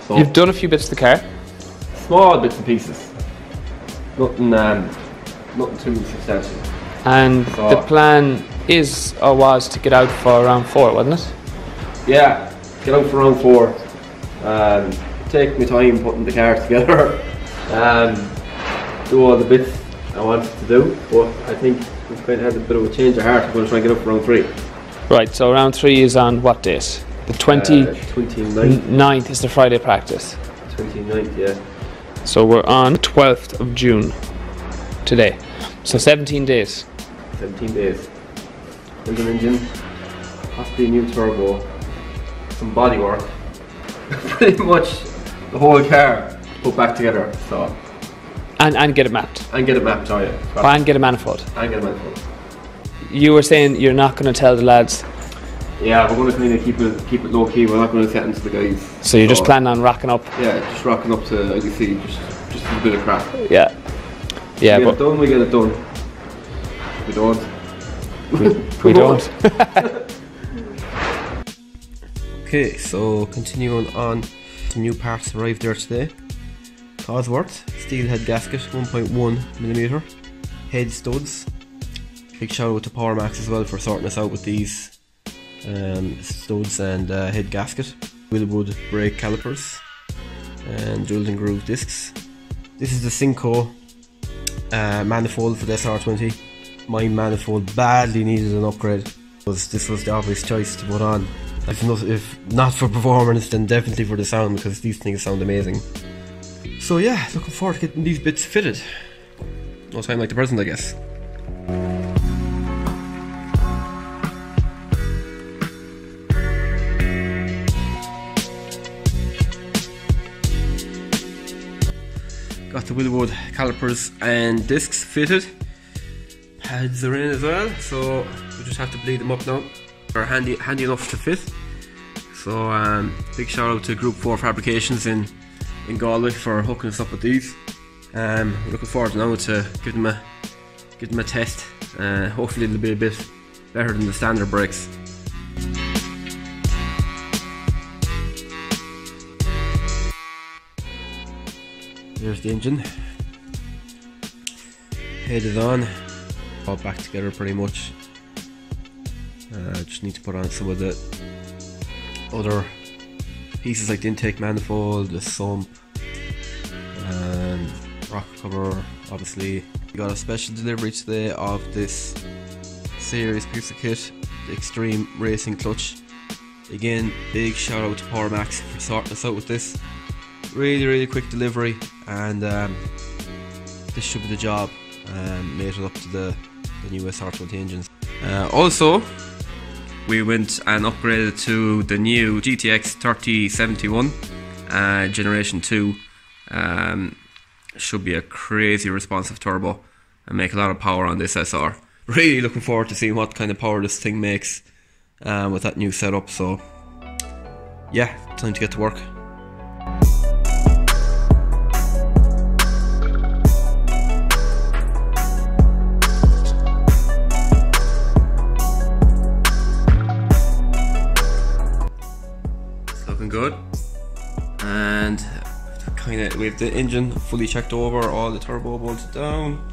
So you've done a few bits of the car. Small bits and pieces. Nothing too substantial. And so, the plan is or was to get out for round 4, wasn't it? Yeah, get out for round 4. Take my time putting the car together. Do all the bits I wanted to do, but I think we've kind of had a bit of a change of heart. I'm going to try and get up for round 3. Right, so round 3 is on what date? The 29th is the Friday practice. 29th, yeah. So we're on the 12th of June today. So 17 days. 17 days. Build an engine, possibly a new turbo, some body work. Pretty much the whole car put back together. So. And get it mapped. And get it mapped, oh yeah. And get a manifold. And get a manifold. You were saying you're not going to tell the lads. Yeah, we're going to kind of keep it low key. We're not going to set into the guys. So you're just planning on rocking up. Yeah, just rocking up to IDC, just a bit of crap. Yeah. Yeah, we get it done. We don't. We don't. Okay, so continuing on, some new parts arrived there today. Cosworth steel head gasket, 1.1mm head studs. Big shout out to PowerMax as well for sorting us out with these studs and head gasket. Willwood brake calipers and drilled and grooved discs. This is the Synco manifold for the SR20. My manifold badly needed an upgrade. This was the obvious choice to put on. If not for performance, then definitely for the sound, because these things sound amazing. So yeah, looking forward to getting these bits fitted. No time like the present, I guess. Got the Willwood calipers and discs fitted. Pads are in as well, so we just have to bleed them up now. They're handy enough to fit. So big shout out to Group 4 Fabrications in Galway for hooking us up with these. We're looking forward now to give them a test. Hopefully it'll be a bit better than the standard brakes. There's the engine. Head is on. All back together pretty much. Just need to put on some of the other pieces like the intake manifold, the sump, and rock cover. Obviously, we got a special delivery today of this series piece of kit, the Extreme Racing Clutch. Again, big shout out to PowerMax for sorting us out with this. Really quick delivery, and this should be the job. Made it up to the new SR20 engines. Also, we went and upgraded to the new GTX 3071 Generation 2. Should be a crazy responsive turbo and make a lot of power on this SR. Really looking forward to seeing what kind of power this thing makes with that new setup. So yeah, time to get to work. Looking good, and we have the engine fully checked over, all the turbo bolted down,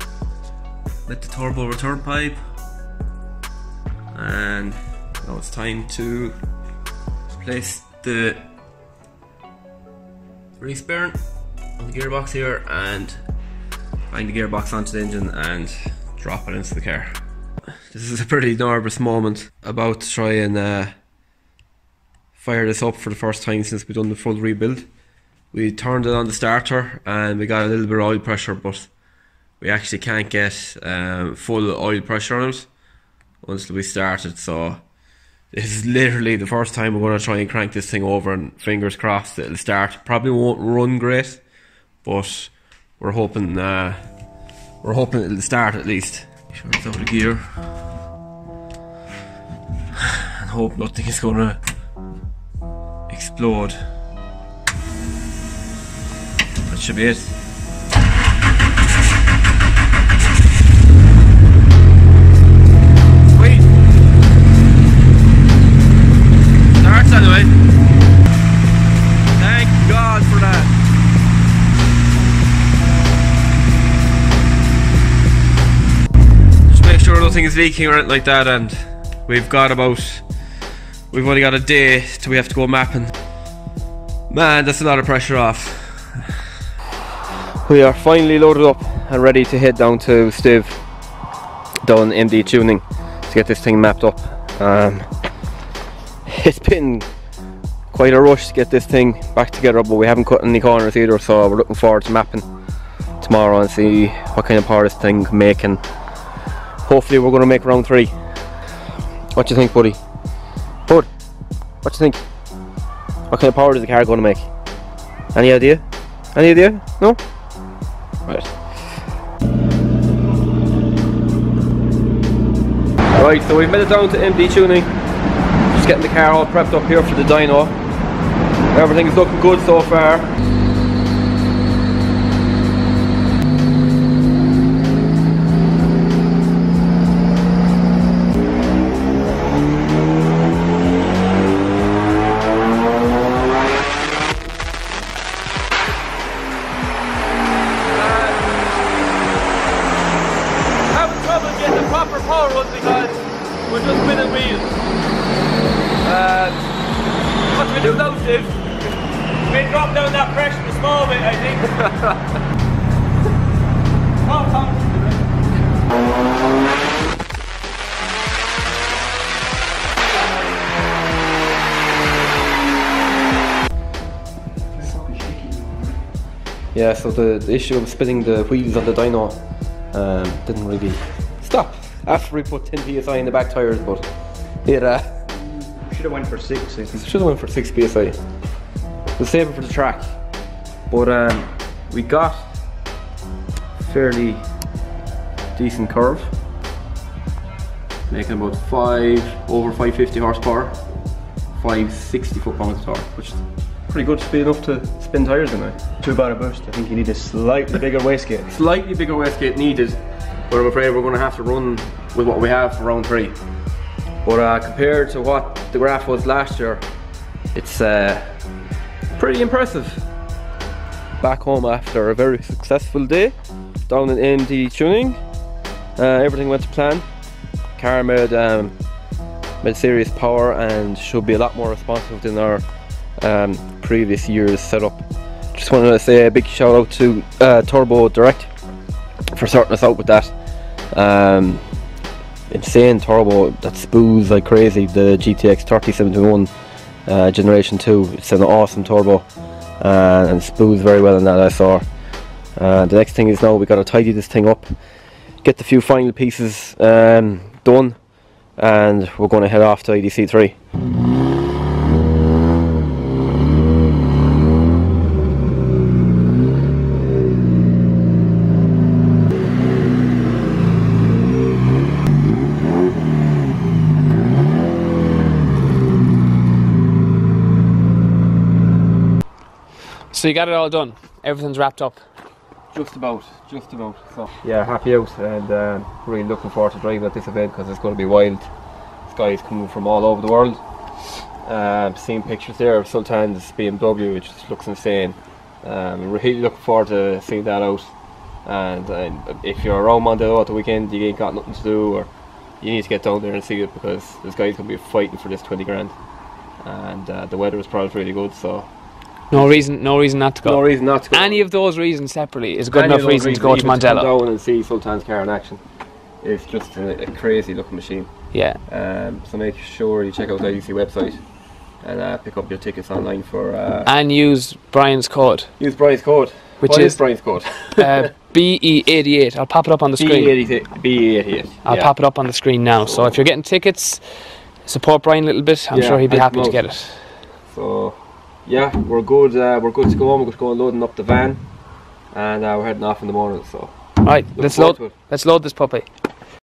lit the turbo return pipe, and now it's time to place the release bearing on the gearbox here and find the gearbox onto the engine and drop it into the car. This is a pretty nervous moment, about to try and fire this up for the first time since we've done the full rebuild. We turned it on the starter and we got a little bit of oil pressure, but we actually can't get full oil pressure on it once we start it. So this is literally the first time we're going to try and crank this thing over, and fingers crossed it'll start. Probably won't run great, but we're hoping it'll start at least. Sure it's out of gear and hope nothing is going to explode. That should be it. Sweet. Starts anyway. Thank God for nothing is leaking or anything like that, and we've only got a day till we have to go mapping. Man, that's a lot of pressure off. We are finally loaded up and ready to head down to Steve, down MD Tuning, to get this thing mapped up. It's been quite a rush to get this thing back together, but we haven't cut any corners either, so we're looking forward to mapping tomorrow and see what kind of power this thing can make, and hopefully we're going to make round 3. What do you think, buddy? Bud, what do you think? What kind of power is the car going to make? Any idea? Any idea? No? Right. Right, so we've made it down to MD Tuning. Just getting the car all prepped up here for the dyno. Everything's looking good so far. Having trouble getting the proper power run because we're just spinning wheels. What do we do now, Steve? We drop down that pressure a small bit, I think. Yeah, so the issue of spinning the wheels on the dyno didn't really stop after we put 10 psi in the back tyres, but it should have went for 6. I think. should have went for 6 psi. We'll save it for the track, but we got fairly decent curve, making about over 550 horsepower, 560 foot-pounds of torque, which is pretty good speed enough to spin tyres in it. Too bad a boost. I think you need a slightly bigger wastegate. Slightly bigger wastegate needed, but I'm afraid we're going to have to run with what we have for round 3. But compared to what the graph was last year, it's pretty impressive. Back home after a very successful day down in MD Tuning. Everything went to plan. Car made serious power and should be a lot more responsive than our previous year's setup. Just wanted to say a big shout out to Turbo Direct for sorting us out with that. Insane turbo that spoos like crazy, the GTX 3071 generation 2. It's an awesome turbo and spoos very well in that, I saw. The next thing is now we got to tidy this thing up, get the few final pieces done, and we're going to head off to IDC3. So you got it all done. Everything's wrapped up. Just about. So yeah, happy out, and really looking forward to driving at this event because it's going to be wild. This guy's coming from all over the world. Seeing pictures there of Sultan's BMW, which just looks insane. Really looking forward to seeing that out. And if you're around Mondale at the weekend, you ain't got nothing to do, or you need to get down there and see it because this guy's going to be fighting for this 20 grand. And the weather is probably really good, so. No reason not to go. No reason not to go. Any of those reasons separately is a good enough reason to go to Mondale. Come down and see Sultan's car in action. It's just a crazy looking machine. Yeah. So make sure you check out the IDC website and pick up your tickets online for. And use Brian's code. Use Brian's code. Which is Brian's code? BE88. I'll pop it up on the screen. BE88. I'll pop it up on the screen now. So if you're getting tickets, support Brian a little bit. I'm sure he'd be happy to get it. So. Yeah, we're good. We're good to go. We're just going loading up the van, and we're heading off in the morning. So, right, let's load this puppy.